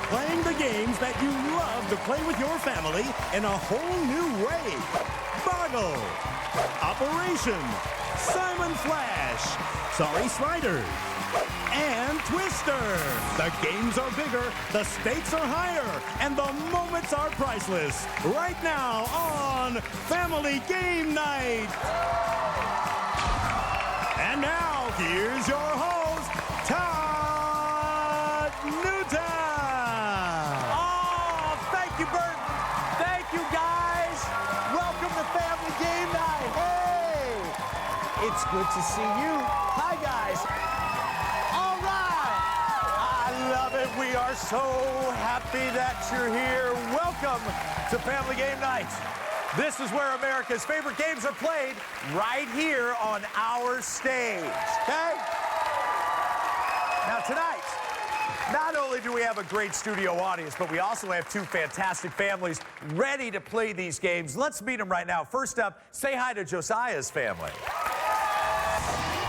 Playing the games that you love to play with your family in a whole new way. Boggle, Operation, Simon Flash, Sorry Sliders, and Twister. The games are bigger, the stakes are higher, and the moments are priceless. Right now on Family Game Night. And now, here's your host, Todd Newton. Oh, thank you, Bert. Thank you, guys. Welcome to Family Game Night. Hey, it's good to see you. Hi, guys. All right. I love it. We are so happy that you're here. Welcome to Family Game Night. This is where America's favorite games are played, right here on our stage, okay? Now tonight, not only do we have a great studio audience, but we also have two fantastic families ready to play these games. Let's meet them right now. First up, say hi to Josiah's family.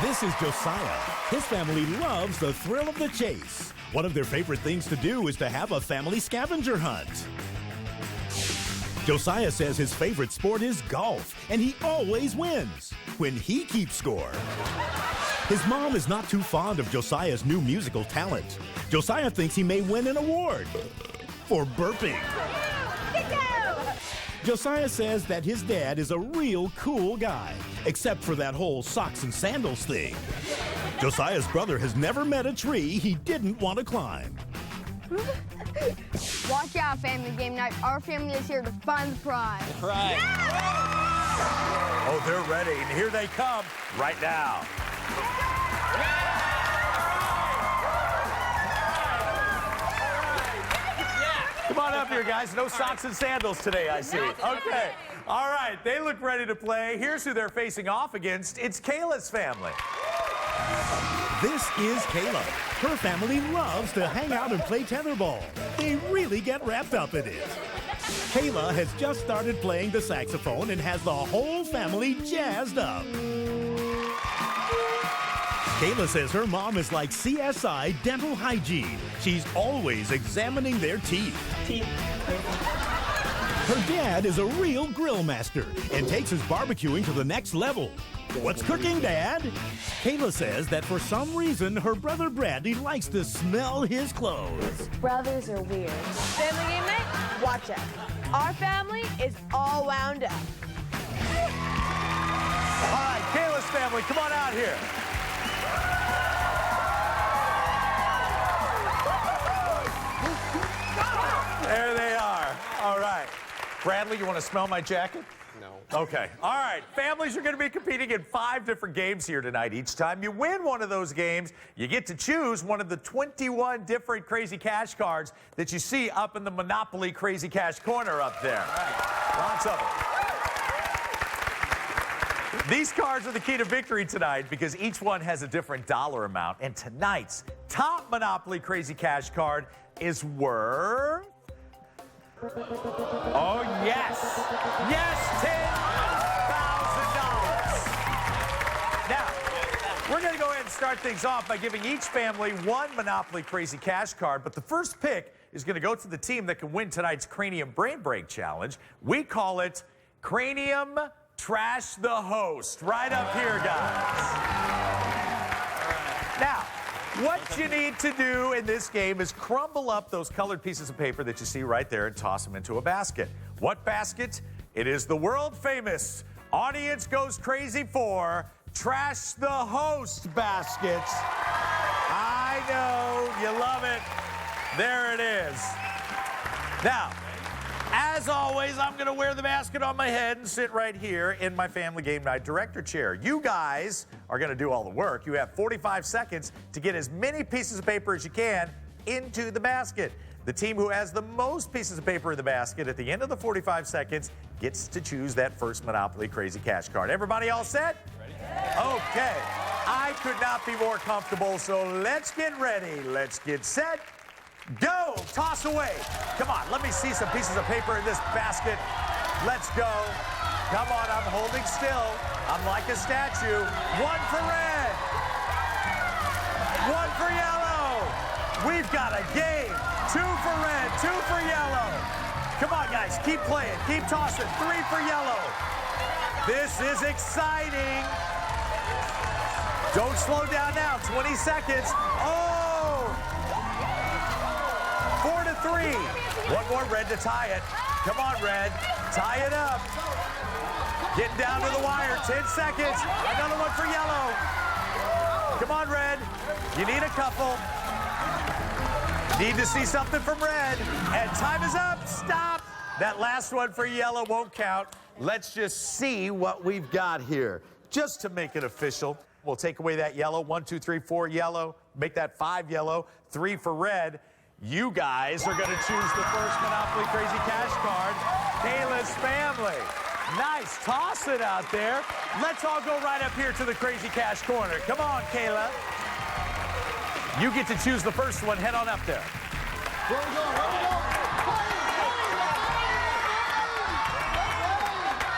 This is Josiah. His family loves the thrill of the chase. One of their favorite things to do is to have a family scavenger hunt. Josiah says his favorite sport is golf, and he always wins when he keeps score. His mom is not too fond of Josiah's new musical talent. Josiah thinks he may win an award for burping. Josiah says that his dad is a real cool guy, except for that whole socks and sandals thing. Josiah's brother has never met a tree he didn't want to climb. Watch out, Family Game Night. Our family is here to find the prize. Right. Yeah! Oh, they're ready, and here they come right now. Come on up here, guys. No socks and sandals today, I see. Okay. All right, they look ready to play. Here's who they're facing off against. It's Kayla's family. This is Kayla. Her family loves to hang out and play tetherball. They really get wrapped up in it. Kayla has just started playing the saxophone and has the whole family jazzed up. Kayla says her mom is like CSI dental hygiene. She's always examining their teeth. Her dad is a real grill master and takes his barbecuing to the next level. What's cooking, Dad? Kayla says that for some reason, her brother Bradley likes to smell his clothes. Brothers are weird. Family Game Night, watch out. Our family is all wound up. All right, Kayla's family, come on out here. There they are. All right. Bradley, you want to smell my jacket? No. Okay. All right. Families are going to be competing in 5 different games here tonight. Each time you win one of those games, you get to choose one of the 21 different Crazy Cash cards that you see up in the Monopoly Crazy Cash corner up there. All right. Lots of them. These cards are the key to victory tonight because each one has a different dollar amount. And tonight's top Monopoly Crazy Cash card is worth... Oh, yes. Yes, $10,000. Now, we're going to go ahead and start things off by giving each family one Monopoly Crazy Cash card. But the first pick is going to go to the team that can win tonight's Cranium Brain Break Challenge. We call it Cranium Trash the Host. Right up here, guys. Now, what you need to do in this game is crumble up those colored pieces of paper that you see right there and toss them into a basket. What basket? It is the world-famous Audience Goes Crazy for Trash the Host basket. I know, you love it. There it is. Now, as always, I'm going to wear the basket on my head and sit right here in my Family Game Night director chair. You guys are going to do all the work. You have 45 seconds to get as many pieces of paper as you can into the basket. The team who has the most pieces of paper in the basket at the end of the 45 seconds gets to choose that first Monopoly Crazy Cash card. Everybody all set? Ready? Okay. I could not be more comfortable, so let's get ready. Let's get set. Go! Toss away. Come on, let me see some pieces of paper in this basket. Let's go. Come on, I'm holding still. I'm like a statue. One for red. One for yellow. We've got a game. 2 for red, 2 for yellow. Come on, guys, keep playing, keep tossing. 3 for yellow. This is exciting. Don't slow down now, 20 seconds. Oh! 4 to 3. One more red to tie it. Come on, red, tie it up. Getting down to the wire, 10 seconds. Another one for yellow. Come on, red, you need a couple. Need to see something from red, and time is up. Stop. That last one for yellow won't count. Let's just see what we've got here. Just to make it official, we'll take away that yellow. 1, 2, 3, 4 yellow. Make that 5 yellow, 3 for red. You guys are going to choose the first Monopoly Crazy Cash card. Kayla's family. Nice. Toss it out there. Let's all go right up here to the Crazy Cash corner. Come on, Kayla. You get to choose the first one. Head on up there. Where we going? Where we going?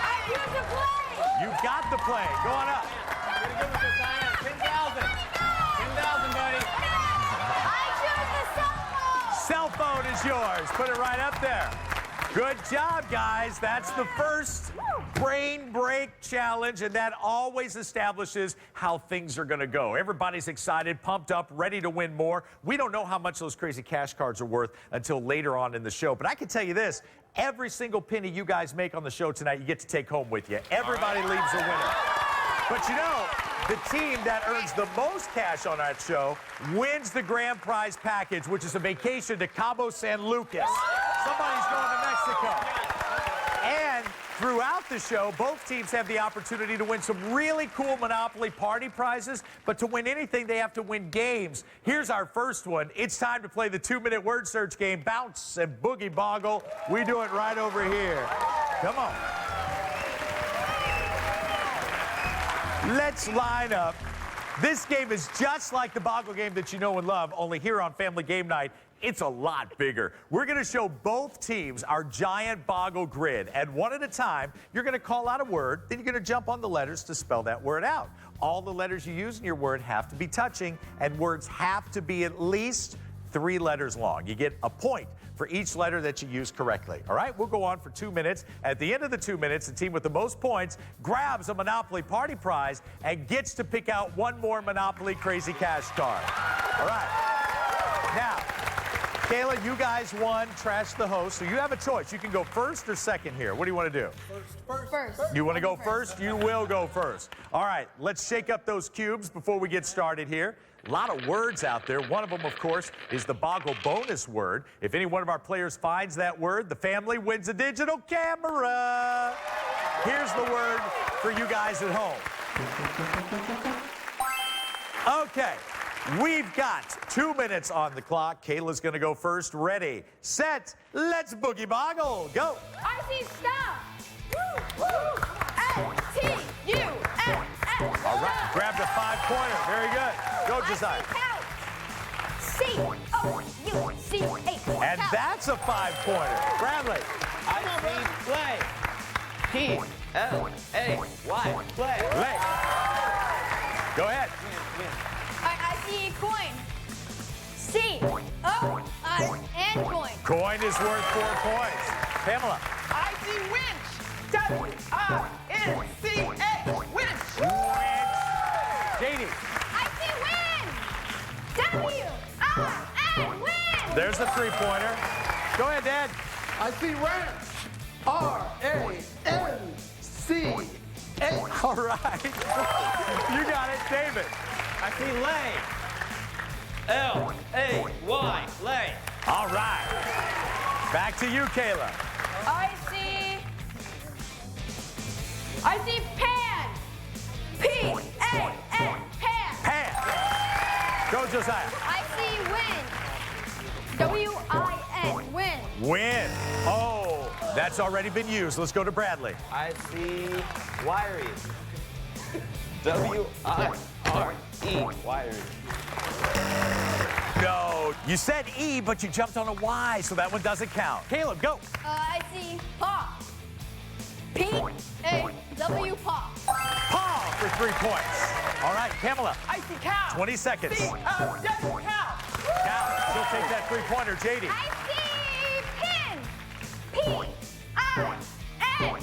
I choose the play. You got the play. Go on up. 10,000. 10,000, buddy. I choose the cell phone. Cell phone is yours. Put it right up there. Good job, guys. That's the first brain break challenge, and that always establishes how things are going to go. Everybody's excited, pumped up, ready to win more. We don't know how much those crazy cash cards are worth until later on in the show, but I can tell you this. Every single penny you guys make on the show tonight, you get to take home with you. Everybody leaves a winner. But you know, the team that earns the most cash on that show wins the grand prize package, which is a vacation to Cabo San Lucas. Somebody's going to Mexico. And throughout the show, both teams have the opportunity to win some really cool Monopoly party prizes, but to win anything, they have to win games. Here's our first one. It's time to play the 2-minute word search game, Bounce and Boogie Boggle. We do it right over here. Come on. Let's line up. This game is just like the Boggle game that you know and love, only here on Family Game Night, it's a lot bigger. We're going to show both teams our giant Boggle grid, and one at a time, you're going to call out a word, then you're going to jump on the letters to spell that word out. All the letters you use in your word have to be touching, and words have to be at least 3 letters long. You get a point for each letter that you use correctly. All right, we'll go on for 2 minutes. At the end of the 2 minutes, the team with the most points grabs a Monopoly party prize and gets to pick out one more Monopoly Crazy Cash card. All right. Now, Kayla, you guys won Trash the Host, so you have a choice. You can go first or second here. What do you want to do? First. You want to go first? You will go first. All right, let's shake up those cubes before we get started here. A lot of words out there. One of them, of course, is the Boggle bonus word. If any one of our players finds that word, the family wins a digital camera. Here's the word for you guys at home. Okay, we've got 2 minutes on the clock. Kayla's going to go first. Ready, set, let's Boogie Boggle. Go. I see stop. S-T-U-F-F. All right, grabbed a 5-pointer. Very good. Go, Josiah. C-O-U-C-H. And that's a 5-pointer. Bradley. I see play. P-L-A-Y. Play. Lay. Go ahead. I see coin. C-O-I-N coin. Coin is worth 4 points. Pamela. I see winch. W-I-N-C-H. Winch. JD. I see win. W-I-N win. There's the 3-pointer. Go ahead, Dad. I see ranch. R-A-N-C-H. All right. You got it, David. I see lay. L-A-Y. Lay. All right. Back to you, Kayla. I see pan. P-A-N. Pan. Pan. Go, Josiah. I see win. W-I-N. Win. Win. Oh, that's already been used. Let's go to Bradley. I see wiry. W-I-R-E. Wiry. No, you said E, but you jumped on a Y, so that one doesn't count. Caleb, go. I see paw. P-A-W paw. Paw for 3 points. All right, Pamela. I see cow. 20 seconds. C-O-W cow. Cow. She'll take that three-pointer. JD. I see pin. P-I-N. Pin.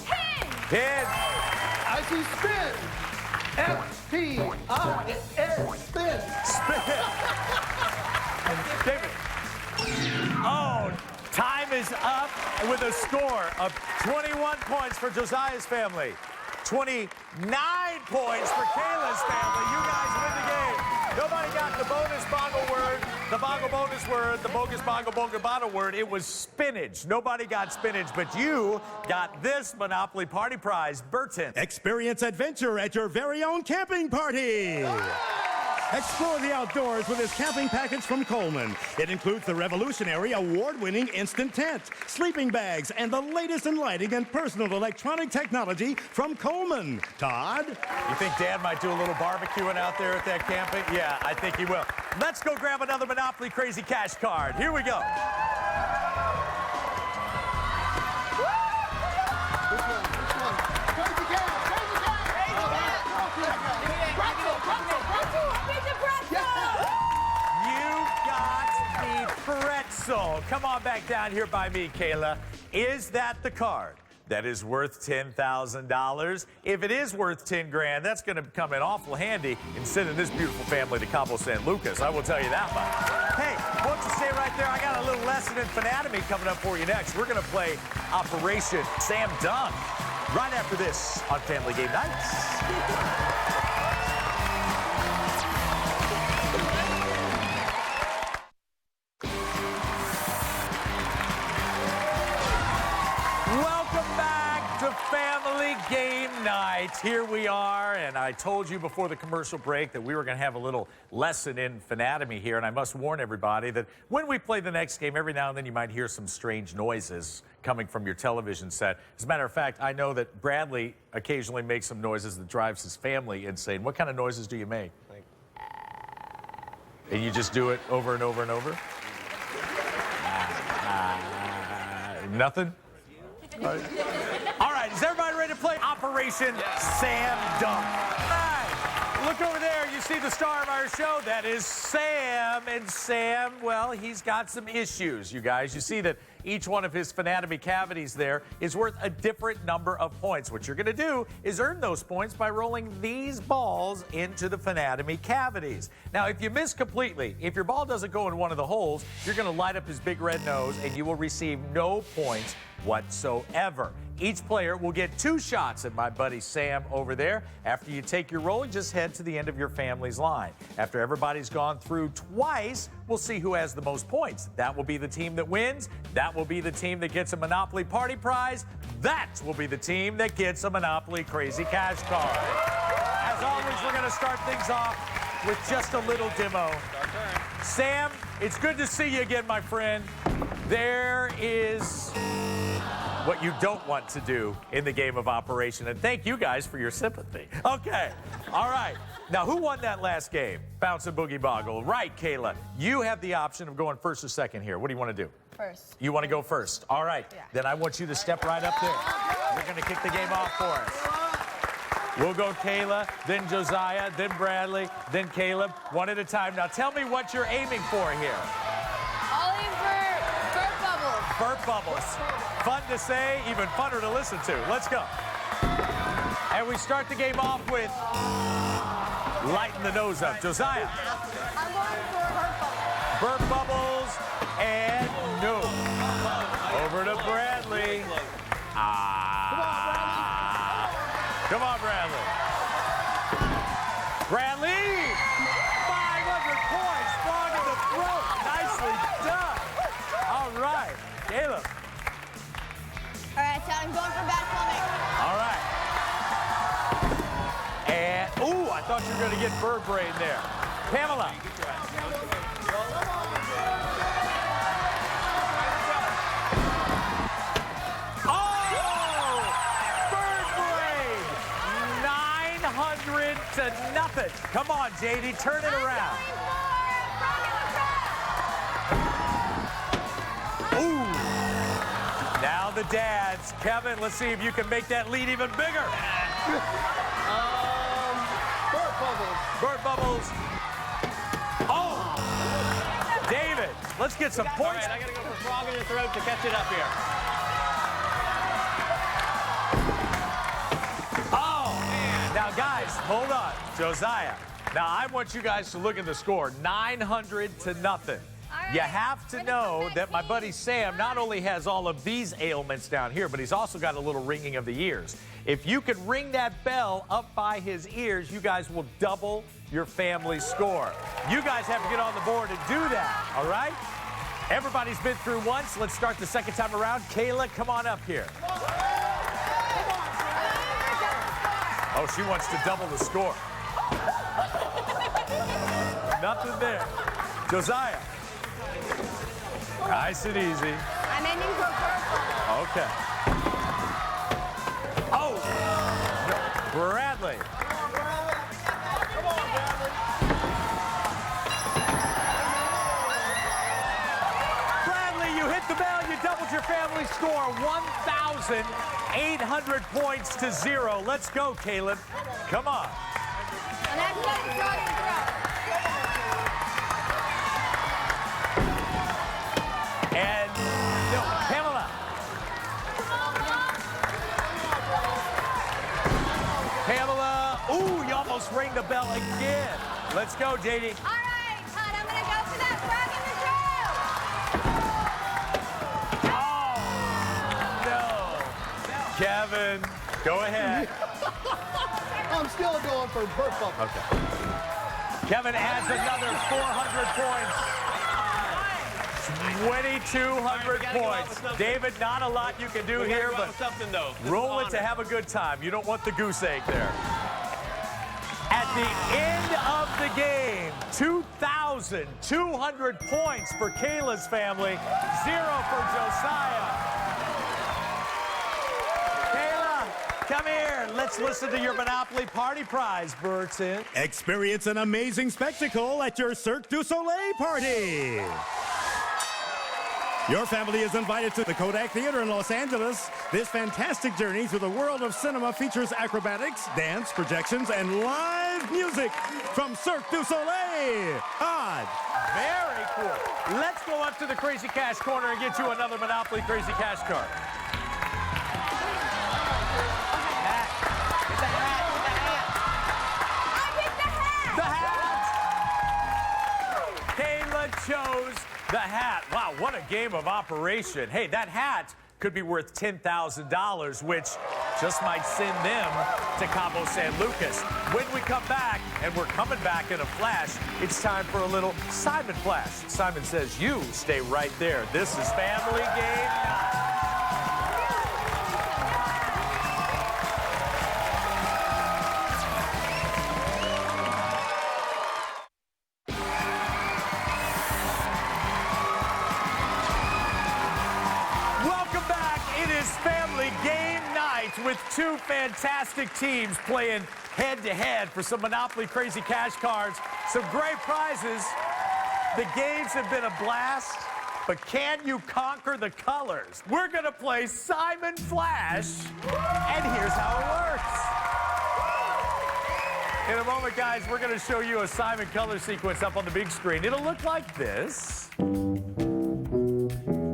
Pin. I see spin. S-P-I-N. Spin. Spin. David. Oh, time is up with a score of 21 points for Josiah's family. 29 points for Kayla's family. You guys win the game. Nobody got the bonus bongo word, the bongo bonus word, the bogus bongo bongo bottle word. It was spinach. Nobody got spinach, but you got this Monopoly Party Prize, Burton. Experience adventure at your very own camping party. Explore the outdoors with this camping package from Coleman. It includes the revolutionary award-winning instant tent, sleeping bags, and the latest in lighting and personal electronic technology from Coleman. Todd? You think Dad might do a little barbecuing out there at that camping? Yeah, I think he will. Let's go grab another Monopoly Crazy Cash card. Here we go. Pretzel. Come on back down here by me, Kayla. Is that the card that is worth $10,000? If it is worth 10 grand, that's going to come in awful handy in sending this beautiful family to Cabo San Lucas. I will tell you that much. Hey, won't you stay right there? I got a little lesson in anatomy coming up for you next. We're going to play Operation Sam Dunk right after this on Family Game Nights. Family Game Night. Here we are, and I told you before the commercial break that we were going to have a little lesson in anatomy here, and I must warn everybody that when we play the next game, every now and then you might hear some strange noises coming from your television set. As a matter of fact, I know that Bradley occasionally makes some noises that drives his family insane. What kind of noises do you make? And you just do it over and over and over? Nothing? All right, is everybody ready to play Operation Sam Dunk? All right, look over there. You see the star of our show? That is Sam. And Sam, well, he's got some issues, you guys. You see that each one of his anatomy cavities there is worth a different number of points. What you're going to do is earn those points by rolling these balls into the anatomy cavities. Now, if you miss completely, if your ball doesn't go in one of the holes, you're going to light up his big red nose and you will receive no points whatsoever. Each player will get 2 shots at my buddy Sam over there. After you take your roll, just head to the end of your family's line. After everybody's gone through twice, we'll see who has the most points. That will be the team that wins. That will be the team that gets a Monopoly Party Prize. That will be the team that gets a Monopoly Crazy Cash card. As always, we're going to start things off with just a little demo. Sam, it's good to see you again, my friend. There is what you don't want to do in the game of Operation. And thank you guys for your sympathy. Okay, all right. Now, who won that last game? Bounce and Boogie Boggle. Right, Kayla. You have the option of going first or second here. What do you want to do? First. You want to go first? All right. Yeah. Then I want you to step right up there. You're going to kick the game off for us. We'll go Kayla, then Josiah, then Bradley, then Caleb. One at a time. Now, tell me what you're aiming for here. I'll aim for burp bubbles. Burp bubbles. Fun to say, even funner to listen to. Let's go. And we start the game off with lighten the nose up. Josiah. I'm going for burp bubbles. Burp bubbles and no. Over to Bradley. Come on, Bradley. Bradley! 500 points, strong in the throat. Nicely done. All right, Caleb. All right, so I'm going for bad plumbing. All right. And, ooh, I thought you were going to get bird brain there. Pamela. Oh! Bird brain! 900 to nothing. Come on, JD, turn it around. Ooh! Now the dads. Kevin, let's see if you can make that lead even bigger. Burp bubbles. Burp bubbles. Oh! David. let's get some All points. right, I got to go for frog in your throat to catch it up here. Oh, man. Now, guys, hold on. Josiah, now I want you guys to look at the score, 900 to nothing. You have to know that my buddy Sam not only has all of these ailments down here, but he's also got a little ringing of the ears. If you could ring that bell up by his ears, you guys will double your family's score. You guys have to get on the board and do that, all right? Everybody's been through once. Let's start the second time around. Kayla, come on up here. Oh, she wants to double the score. Nothing there. Josiah. Nice and easy. I'm aiming for purple. Okay. Oh! Bradley. Bradley, you hit the bell. You doubled your family score. 1,800 points to 0. Let's go, Caleb. Come on. And that's what I'm trying to throw. And no, Pamela. Pamela. Ooh, you almost rang the bell again. Let's go, JD. All right, hon, I'm going to go for that frog in the throat. Oh, no. Kevin, go ahead. I'm still going for purple. Okay. Kevin adds another 400 points. 2,200 points. David, not a lot you can do here, but something though. roll it to have a good time. You don't want the goose egg there. At the end of the game, 2,200 points for Kayla's family, 0 for Josiah. Kayla, come here. Let's listen to your Monopoly Party Prize, Burton. Experience an amazing spectacle at your Cirque du Soleil party. Your family is invited to the Kodak Theater in Los Angeles. This fantastic journey through the world of cinema features acrobatics, dance, projections, and live music from Cirque du Soleil. Odd. Very cool. Let's go up to the Crazy Cash Corner and get you another Monopoly Crazy Cash card. The hat. Chose the hat. Wow, what a game of operation. Hey, that hat could be worth $10,000, which just might send them to Cabo San Lucas. When we come back, and we're coming back in a flash, it's time for a little Simon Flash. Simon says, you stay right there. This is Family Game Night. With two fantastic teams playing head-to-head for some Monopoly Crazy Cash cards, some great prizes. The games have been a blast, but can you conquer the colors? We're going to play Simon Flash, and here's how it works. In a moment, guys, we're going to show you a Simon color sequence up on the big screen. It'll look like this.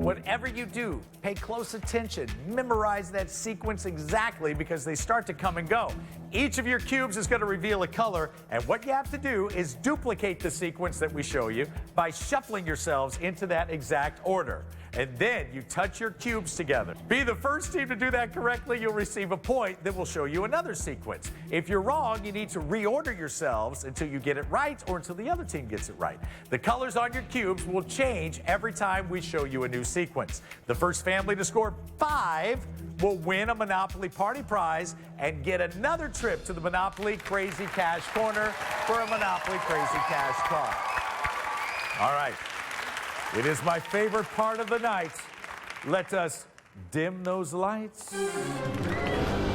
Whatever you do, pay close attention. Memorize that sequence exactly because they start to come and go. Each of your cubes is going to reveal a color, and what you have to do is duplicate the sequence that we show you by shuffling yourselves into that exact order. And then you touch your cubes together. Be the first team to do that correctly, you'll receive a point that will show you another sequence. If you're wrong, you need to reorder yourselves until you get it right or until the other team gets it right. The colors on your cubes will change every time we show you a new sequence. The first family to score 5 will win a Monopoly Party Prize and get another trip to the Monopoly Crazy Cash Corner for a Monopoly Crazy Cash card. All right. It is my favorite part of the night. Let us dim those lights.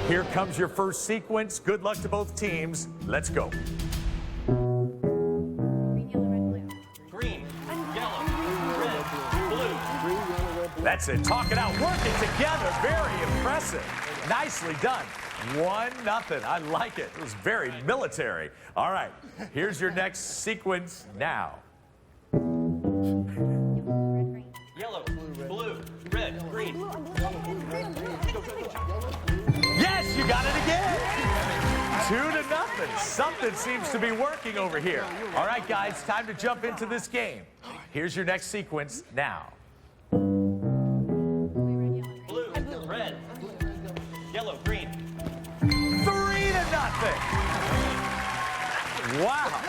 Here comes your first sequence. Good luck to both teams. Let's go. Green, yellow, red, blue. That's it. Talk it out. Working together. Very impressive. Nicely done. 1-0. I like it. It was very military. All right. Here's your next sequence now. Yes, you got it again. 2-0. Something seems to be working over here. All right, guys, time to jump into this game. Here's your next sequence now. Blue, red, yellow, green. 3-0. Wow.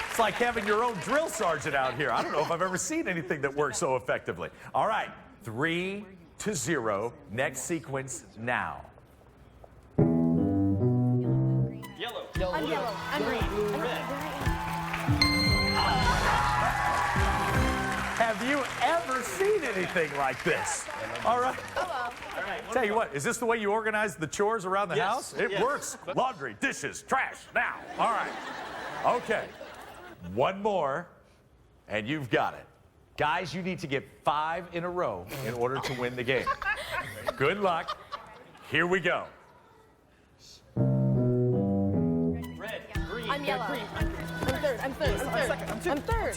It's like having your own drill sergeant out here. I don't know if I've ever seen anything that works so effectively. All right, 3-0. Next sequence now. Yellow, I'm yellow. I'm green. red. Have you ever seen anything like this? All right. Tell you what, is this the way you organize the chores around the Yes. house? It Yes. works. Laundry, dishes, trash, now. All right. Okay. One more, and you've got it. Guys, you need to get 5 in a row in order to win the game. Good luck. Here we go. Red, green. I'm yellow. I'm third. I'm third. I'm third.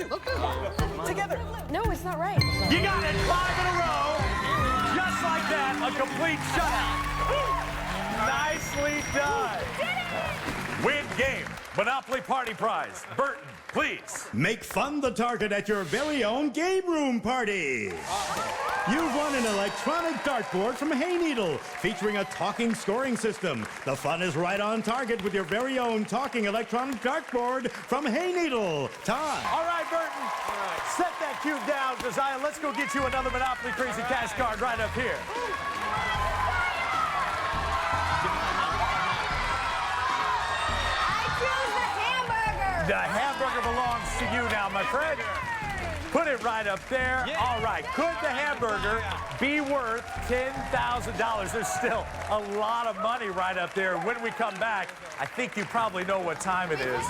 Together. No, it's not right. You got it, 5 in a row. Just like that, a complete shutout. Nicely done. Win game. Monopoly Party Prize. Burton, please. Make fun the target at your very own game room party. You've won an electronic dartboard from Hay Needle featuring a talking scoring system. The fun is right on target with your very own talking electronic dartboard from Hay Needle. Todd. All right, Burton. Set that cube down, Josiah. Let's go get you another Monopoly Crazy Cash card right up here. The hamburger belongs to you now, my friend. Put it right up there. All right. Could the hamburger be worth $10,000? There's still a lot of money right up there. When we come back, I think you probably know what time it is.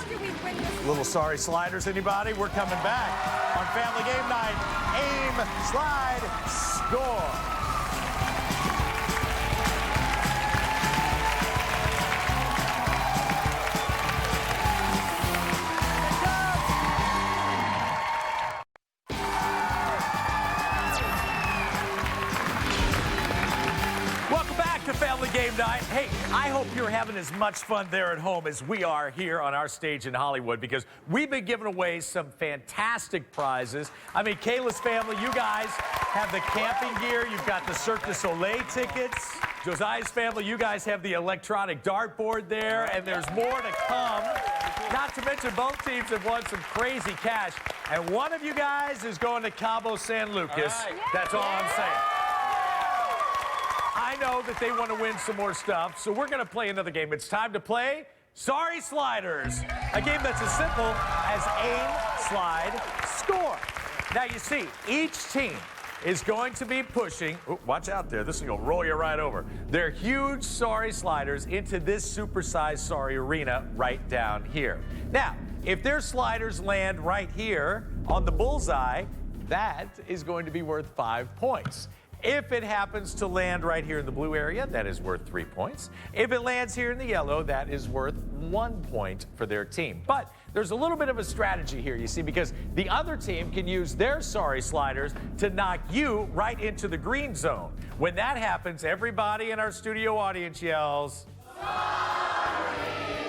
Little sorry sliders, anybody? We're coming back on Family Game Night. Aim, slide, score. Family Game Night. Hey, I hope you're having as much fun there at home as we are here on our stage in Hollywood, because we've been giving away some fantastic prizes. I mean, Kayla's family, you guys have the camping gear. You've got the Cirque du Soleil tickets. Josiah's family, you guys have the electronic dartboard there, and there's more to come. Not to mention, both teams have won some crazy cash, and one of you guys is going to Cabo San Lucas. All right. That's all I'm saying. I know that they want to win some more stuff, so we're going to play another game. It's time to play Sorry Sliders, a game that's as simple as aim, slide, score. Now, you see, each team is going to be pushing, watch out there, this is going to roll you right over, their huge Sorry Sliders into this supersized Sorry Arena right down here. Now, if their sliders land right here on the bullseye, that is going to be worth 5 points. If it happens to land right here in the blue area, that is worth 3 points. If it lands here in the yellow, that is worth 1 point for their team. But there's a little bit of a strategy here, you see, because the other team can use their Sorry Sliders to knock you right into the green zone. When that happens, everybody in our studio audience yells,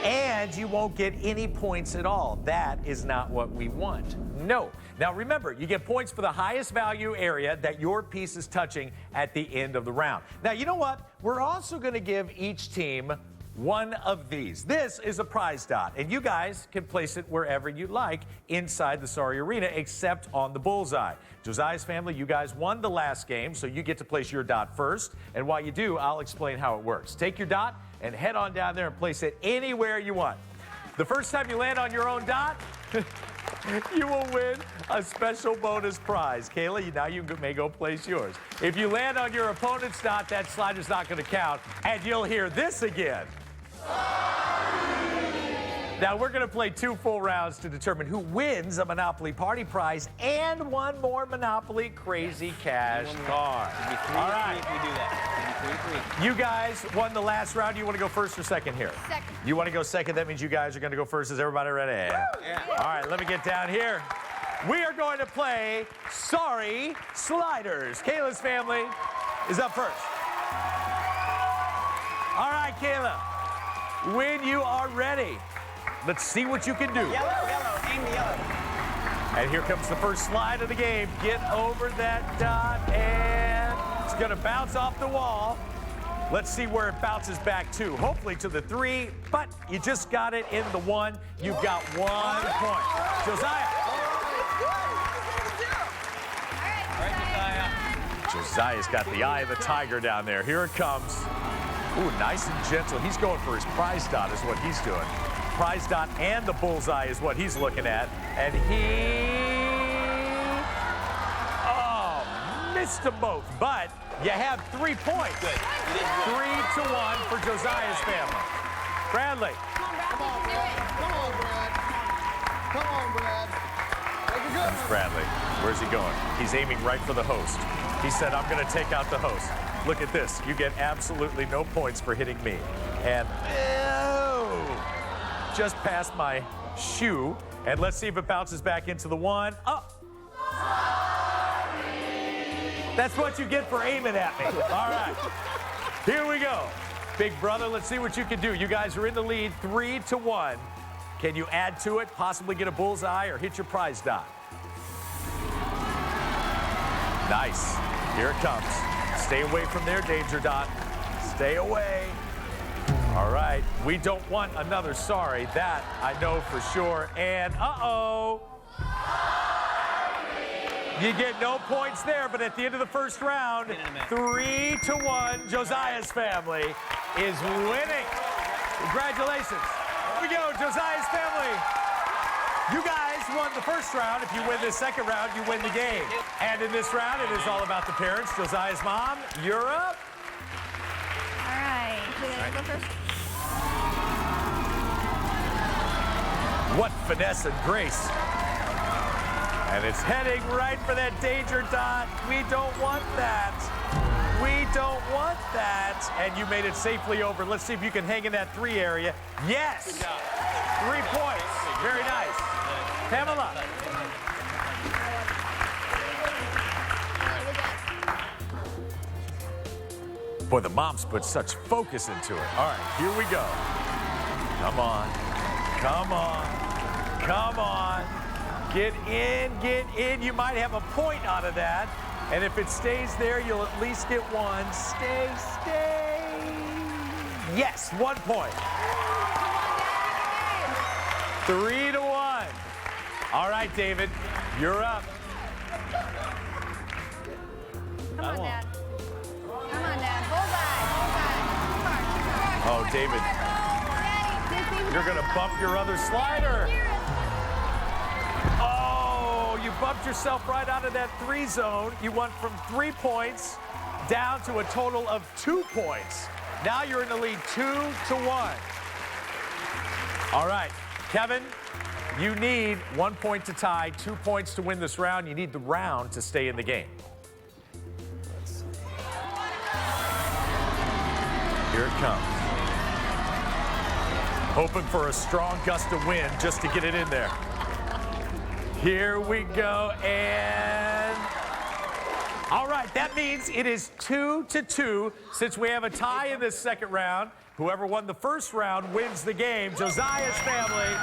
and you won't get any points at all. That is not what we want. No. Now remember, you get points for the highest value area that your piece is touching at the end of the round. Now, you know what? We're also going to give each team one of these. This is a prize dot, and you guys can place it wherever you like inside the Sorry Arena, except on the bullseye. Josiah's family, you guys won the last game, so you get to place your dot first. And while you do, I'll explain how it works. Take your dot and head on down there and place it anywhere you want. The first time you land on your own dot, you will win a special bonus prize. Kayla, now you may go place yours. If you land on your opponent's dot, that slider's not going to count, and you'll hear this again. Now, we're going to play 2 full rounds to determine who wins a Monopoly Party Prize and one more Monopoly Crazy Cash card. All right. We do that. You guys won the last round. You want to go first or second here? Second. You want to go second? That means you guys are going to go first. Is everybody ready? Yeah. All right, let me get down here. We are going to play Sorry Sliders. Kayla's family is up first. All right, Kayla. When you are ready, let's see what you can do. Yellow. Aim the yellow. And here comes the first slide of the game. Get over that dot, and it's going to bounce off the wall. Let's see where it bounces back to. Hopefully to the 3, but you just got it in the 1. You've got 1 point. Josiah. Josiah's got the eye of the tiger down there. Here it comes. Ooh, nice and gentle. He's going for his prize dot is what he's doing. Prize dot and the bullseye is what he's looking at. And missed them both, but you have 3 points. Good. 3-1 for Josiah's family. Bradley. Come on, Brad. Come on, Brad. Make it good. Comes Bradley. Where's he going? He's aiming right for the host. He said, I'm going to take out the host. Look at this. You get absolutely no points for hitting me. And just past my shoe. And let's see if it bounces back into the 1. Oh. That's what you get for aiming at me. All right. Here we go. Big brother, let's see what you can do. You guys are in the lead 3-1. Can you add to it, possibly get a bullseye or hit your prize dot? Nice. Here it comes. Stay away from their danger dot. Stay away. All right. We don't want another sorry. That I know for sure. And uh-oh. You get no points there, but at the end of the first round, 3-1, Josiah's family is winning. Congratulations. Here we go, Josiah's family. You guys won the first round. If you win this second round, you win the game. And in this round, it is all about the parents. Josiah's mom, you're up. All right. Should I go first? What finesse and grace. And it's heading right for that danger dot. We don't want that. We don't want that. And you made it safely over. Let's see if you can hang in that 3 area. Yes. 3 points. Very nice. Pamela. Boy, the moms put such focus into it. All right, here we go. Come on. Come on. Come on. Get in, get in. You might have a point out of that. And if it stays there, you'll at least get 1. Stay. Yes, 1 point. 3-1. All right, David, you're up. Come on, Dad. Come on, Dad. Bullseye. Oh, David, you're going to bump your other slider. Oh, you bumped yourself right out of that 3 zone. You went from 3 points down to a total of 2 points. Now you're in the lead 2-1. All right, Kevin, you need 1 point to tie, 2 points to win this round. You need the round to stay in the game. Here it comes. Hoping for a strong gust of wind just to get it in there. Here we go, and all right, that means it is 2-2. Since we have a tie in this second round, whoever won the first round wins the game. Josiah's family,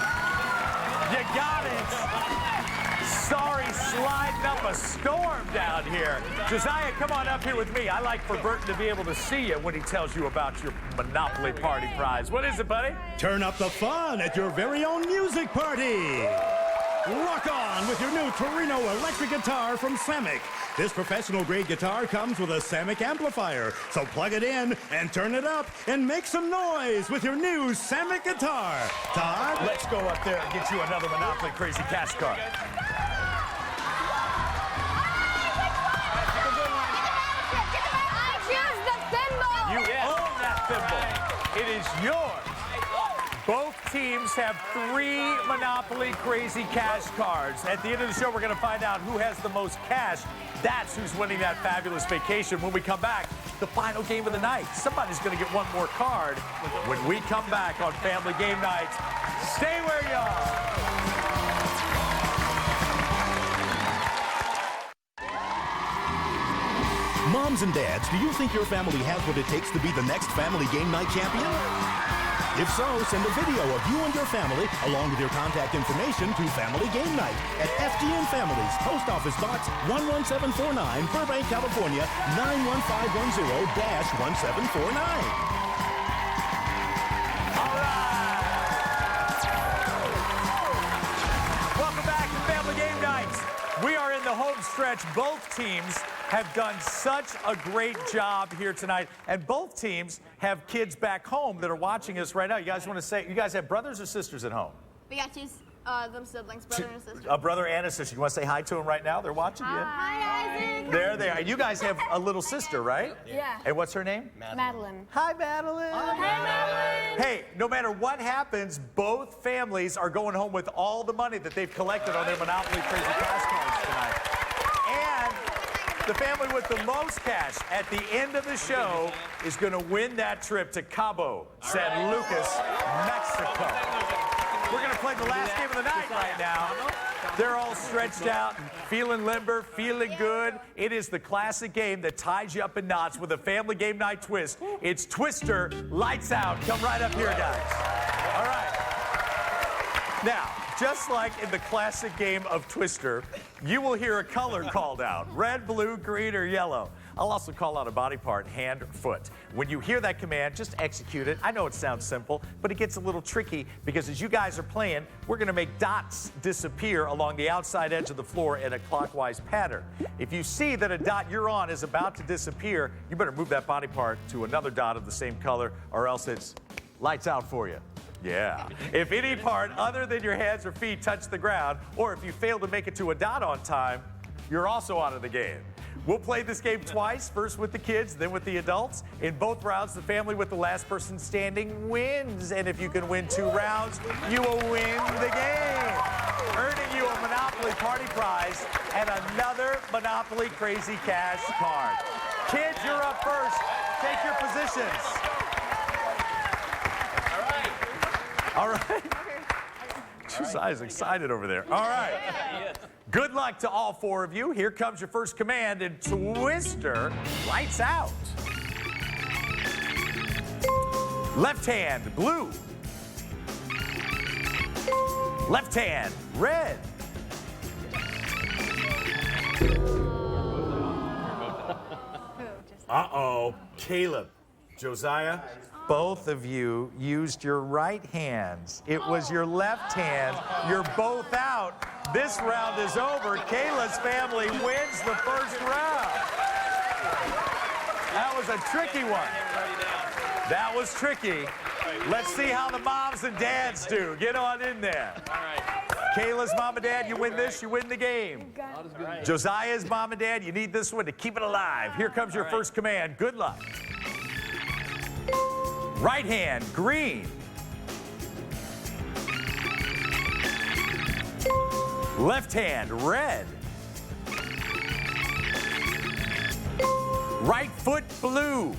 you got it. Sorry, sliding up a storm down here. Josiah, come on up here with me. I like for Burton to be able to see you when he tells you about your Monopoly party prize. What is it, buddy? Turn up the fun at your very own music party. Rock on with your new Torino electric guitar from Samick. This professional-grade guitar comes with a Samick amplifier, so plug it in and turn it up and make some noise with your new Samick guitar. Todd? Let's go up there and get you another Monopoly Crazy Cash card. I choose the thimble. You own that thimble. It is yours. Both teams have 3 Monopoly Crazy Cash cards. At the end of the show, we're going to find out who has the most cash. That's who's winning that fabulous vacation. When we come back, the final game of the night. Somebody's going to get 1 more card when we come back on Family Game Night. Stay where you are. Moms and dads, do you think your family has what it takes to be the next family game night champion? If so, send a video of you and your family, along with your contact information, to Family Game Night at FGN Families, Post Office Box 11749, Burbank, California, 91510-1749. We are in the home stretch. Both teams have done such a great job here tonight. And both teams have kids back home that are watching us right now. You guys want to say, you guys have brothers or sisters at home? We got two them siblings, brother and sister. A brother and a sister. You want to say hi to them right now? They're watching you. Hi, Isaac. There they are. You guys have a little sister, right? Yeah. And what's her name? Madeline. Hi, Madeline. Hi, Madeline. Hey, no matter what happens, both families are going home with all the money that they've collected on their Monopoly Crazy Cash cards tonight. And the family with the most cash at the end of the show is going to win that trip to Cabo San Lucas, Mexico. We're going to play the last game of the night right now. They're all stretched out, feeling limber, feeling good. It is the classic game that ties you up in knots with a family game night twist. It's Twister, Lights Out. Come right up here, guys. All right. Now, just like in the classic game of Twister, you will hear a color called out. Red, blue, green, or yellow. I'll also call out a body part, hand or foot. When you hear that command, just execute it. I know it sounds simple, but it gets a little tricky because as you guys are playing, we're going to make dots disappear along the outside edge of the floor in a clockwise pattern. If you see that a dot you're on is about to disappear, you better move that body part to another dot of the same color or else it's lights out for you. Yeah. If any part other than your hands or feet touch the ground, or if you fail to make it to a dot on time, you're also out of the game. We'll play this game twice, first with the kids, then with the adults. In both rounds, the family with the last person standing wins. And if you can win 2 rounds, you will win the game, earning you a Monopoly Party Prize and another Monopoly Crazy Cash card. Kids, you're up first. Take your positions. All right. Josiah's excited over there. All right. Good luck to all 4 of you. Here comes your first command in Twister, Lights Out. Left hand, blue. Left hand, red. Uh-oh, Caleb. Josiah, both of you used your right hands. It was your left hand. You're both out. This round is over. Kayla's family wins the first round. That was a tricky one. That was tricky. Let's see how the moms and dads do. Get on in there. All right. Kayla's mom and dad, you win this, you win the game. Right. Josiah's mom and dad, you need this one to keep it alive. Here comes your first command. Good luck. Right hand, green. Left hand, red. Right foot, blue.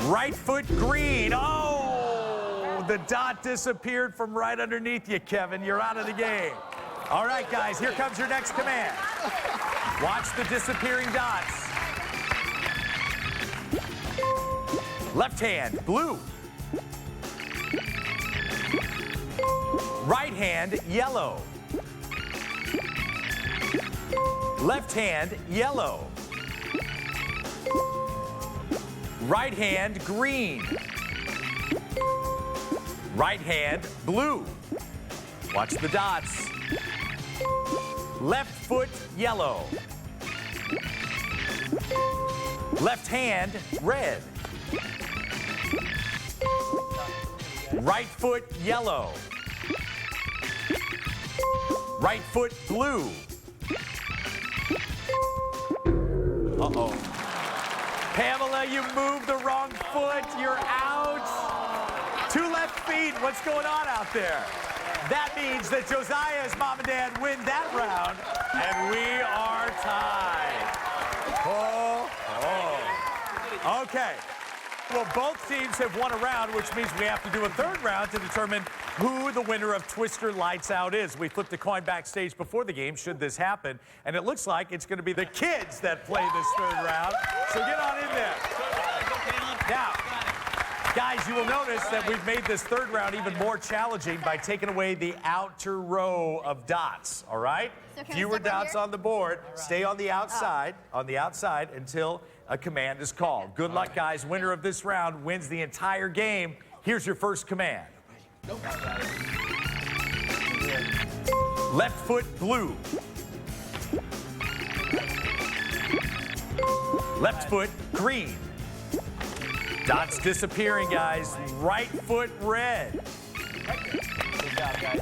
Right foot, green. Oh, the dot disappeared from right underneath you, Kevin. You're out of the game. All right, guys, here comes your next command. Watch the disappearing dots. Left hand, blue. Right hand, yellow. Left hand, yellow. Right hand, green. Right hand, blue. Watch the dots. Left foot, yellow. Left hand, red. Right foot, yellow. Right foot, blue. Uh-oh. Pamela, you moved the wrong foot. You're out. 2 left feet. What's going on out there? That means that Josiah's mom and dad win that round, and we are tied. Oh. Okay. Well, both teams have won a round, which means we have to do a third round to determine who the winner of Twister Lights Out is. We flipped a coin backstage before the game, should this happen, and it looks like it's going to be the kids that play this third round. So get on in there. Now, guys, you will notice that we've made this third round even more challenging by taking away the outer row of dots, all right? So can I Fewer step right dots here? on the board. Stay on the outside, until a command is called. Good luck, guys. Winner of this round wins the entire game. Here's your first command. Left foot blue. Left foot green. Dots disappearing, guys. Right foot red. Good job, guys.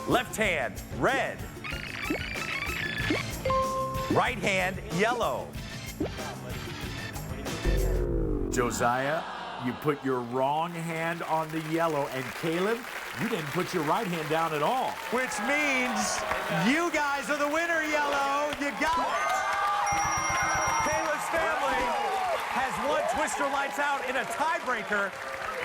Left hand red. Right hand yellow. Josiah, you put your wrong hand on the yellow, and Caleb, you didn't put your right hand down at all. Which means you guys are the winner, yellow. You got it. Caleb's family has won Twister Lights Out in a tiebreaker,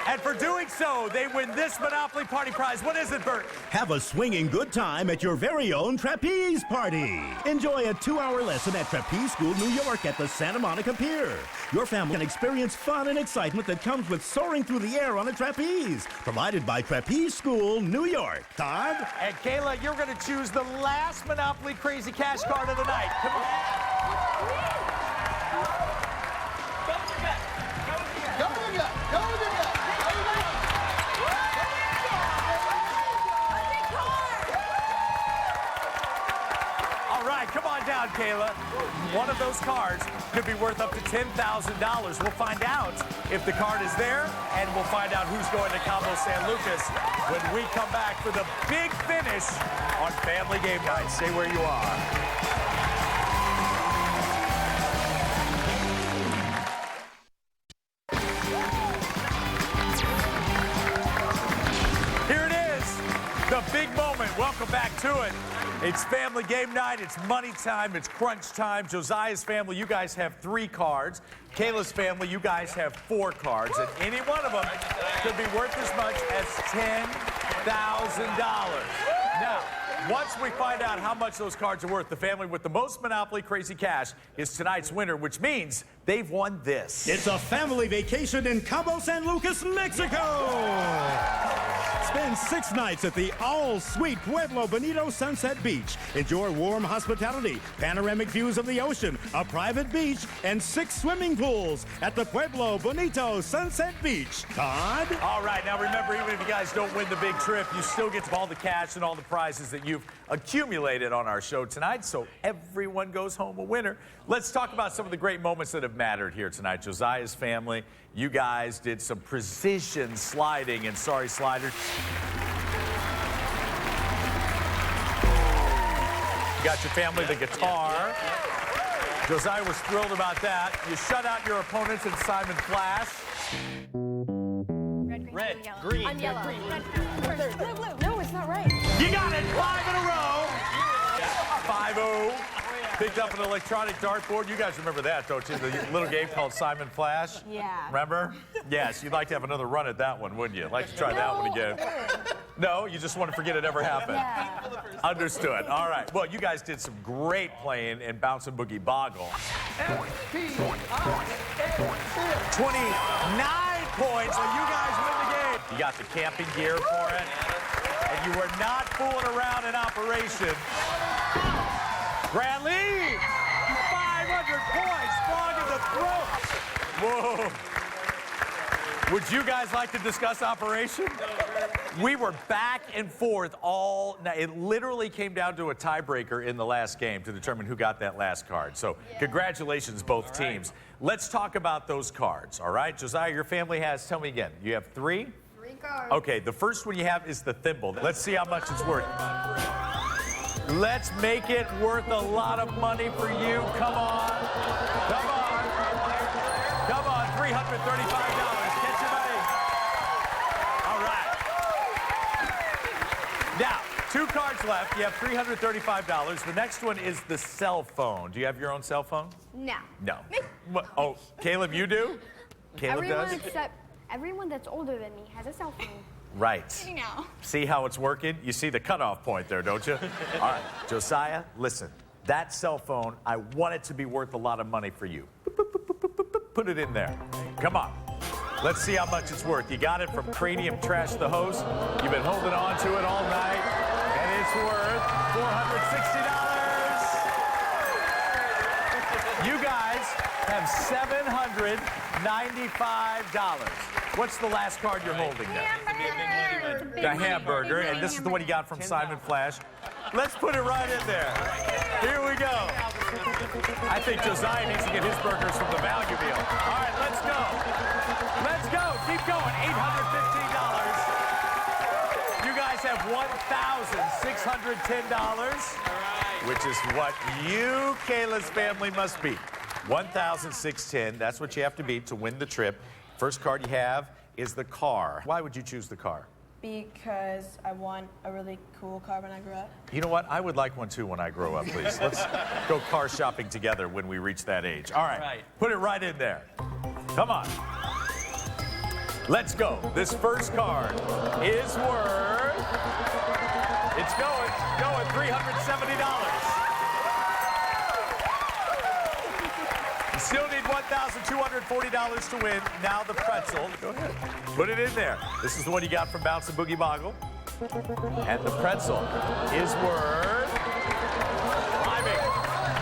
and for doing so, they win this Monopoly Party prize. What is it, Bert? Have a swinging good time at your very own trapeze party. Enjoy a 2-hour lesson at Trapeze School, New York at the Santa Monica Pier. Your family can experience fun and excitement that comes with soaring through the air on a trapeze. Provided by Trapeze School, New York. Todd? And Kayla, you're going to choose the last Monopoly Crazy Cash card of the night. Come on. Go with your gut. Go with your gut. Go with your gut. All right, come on down, Kayla. One of those cards could be worth up to $10,000. We'll find out if the card is there, and we'll find out who's going to Cabo San Lucas when we come back for the big finish on Family Game Night. Stay where you are. Here it is, the big moment. Welcome back to it. It's Family Game Night. It's money time. It's crunch time. Josiah's family, you guys have 3 cards. Kayla's family, you guys have 4 cards. And any one of them could be worth as much as $10,000. Now, once we find out how much those cards are worth, the family with the most Monopoly Crazy Cash is tonight's winner, which means they've won this. It's a family vacation in Cabo San Lucas, Mexico. Spend 6 nights at the all-suite Pueblo Bonito Sunset Beach. Enjoy warm hospitality, panoramic views of the ocean, a private beach, and 6 swimming pools at the Pueblo Bonito Sunset Beach. Todd? All right, now remember, even if you guys don't win the big trip, you still get all the cash and all the prizes that you've accumulated on our show tonight, so everyone goes home a winner. Let's talk about some of the great moments that have mattered here tonight. Josiah's family, you guys did some precision sliding, and sorry, sliders. You got your family the guitar. Josiah was thrilled about that. You shut out your opponents in Simon Flash. Red, green. I'm yellow. Red, third. Blue, blue. No, it's not right. You got it, 5 in a row. 5-0. Picked up an electronic dartboard. You guys remember that, don't you? The little game called Simon Flash? Yeah. Remember? Yes, you'd like to have another run at that one, wouldn't you? Like to try that one again. No, you just want to forget it ever happened. Yeah. Understood. All right. Well, you guys did some great playing in Bounce and Boogie Boggle. 29 points, so you guys win the game. You got the camping gear for it, and you were not fooling around in operation. Grand lead, 500 points, sprung in the throat. Whoa. Would you guys like to discuss operation? We were back and forth all night. It literally came down to a tiebreaker in the last game to determine who got that last card. So congratulations, both teams. Let's talk about those cards, all right? Josiah, your family has, tell me again, you have 3? 3 cards. Okay, the first one you have is the thimble. Let's see how much it's worth. Let's make it worth a lot of money for you. Come on. Come on. Come on, $335. Get your money. All right. Now, 2 cards left. You have $335. The next one is the cell phone. Do you have your own cell phone? No. No. Oh, Caleb, you do? Caleb Everyone does? except everyone that's older than me has a cell phone. Right. You know. See how it's working? You see the cutoff point there, don't you? All right, Josiah, listen. That cell phone, I want it to be worth a lot of money for you. Put it in there. Come on. Let's see how much it's worth. You got it from Cranium Trash the Host. You've been holding on to it all night, and it's worth $460. You guys have $795. What's the last card you're holding there? The hamburger, and this is the one you got from Simon Flash. Let's put it right in there. Here we go. I think Josiah needs to get his burgers from the value meal. All right, let's go. Let's go. Keep going. $815. You guys have $1,610, which is what you, Kayla's family, must beat. $1,610. That's what you have to beat to win the trip. First card you have is the car. Why would you choose the car? Because I want a really cool car when I grow up. You know what? I would like one too when I grow up, please. Let's go car shopping together when we reach that age. All right. Put it right in there. Come on. Let's go. This first card is worth, it's going $370. You still need $1,240 to win. Now the pretzel. Go ahead. Put it in there. This is the one you got from Bounce and Boogie Boggle. And the pretzel is worth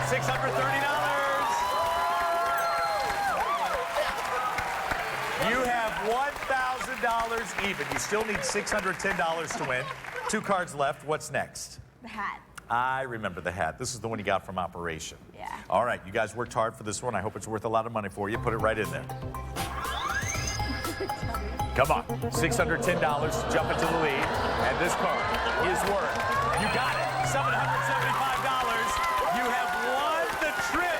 $630. You have $1,000 even. You still need $610 to win. 2 cards left. What's next? The hat. I remember the hat. This is the one you got from Operation. Yeah. All right, you guys worked hard for this one. I hope it's worth a lot of money for you. Put it right in there. Come on, $610 to jump into the lead. And this card is worth, you got it, $775. You have won the trip.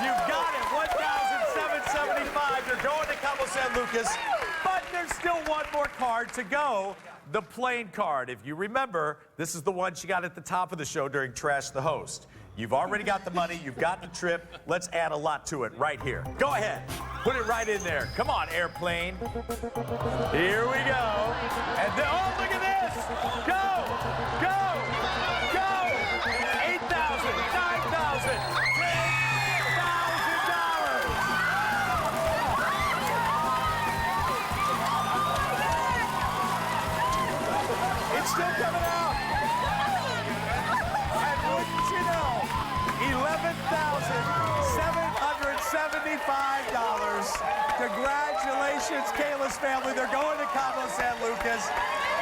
You got it, $1,775. You're going to Cabo San Lucas, but there's still one more card to go. The plane card. If you remember, this is the one she got at the top of the show during Trash the Host. You've already got the money. You've got the trip. Let's add a lot to it right here. Go ahead. Put it right in there. Come on, airplane. Here we go. And then, oh, look at this. Go, go, go. 8,000, 9,000, $10,000. It's still coming out. And wouldn't you know, $11,775. Congratulations, Kayla's family. They're going to Cabo San Lucas.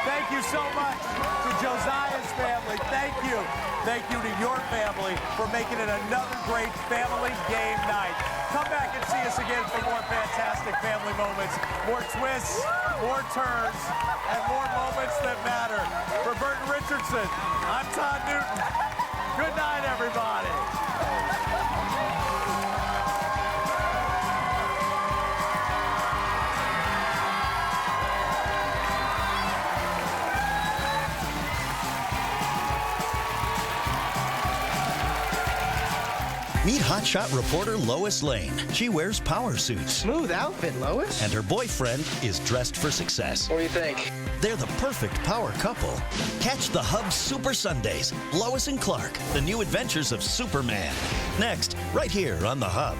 Thank you so much to Josiah's family. Thank you. Thank you to your family for making it another great family game night. Come back and see us again for more fantastic family moments, more twists, more turns, and more moments that matter. For Burton Richardson, I'm Todd Newton. Good night, everybody. Meet hotshot reporter Lois Lane. She wears power suits. Smooth outfit, Lois. And her boyfriend is dressed for success. What do you think? They're the perfect power couple. Catch the Hub Super Sundays. Lois and Clark, the new adventures of Superman. Next, right here on the Hub.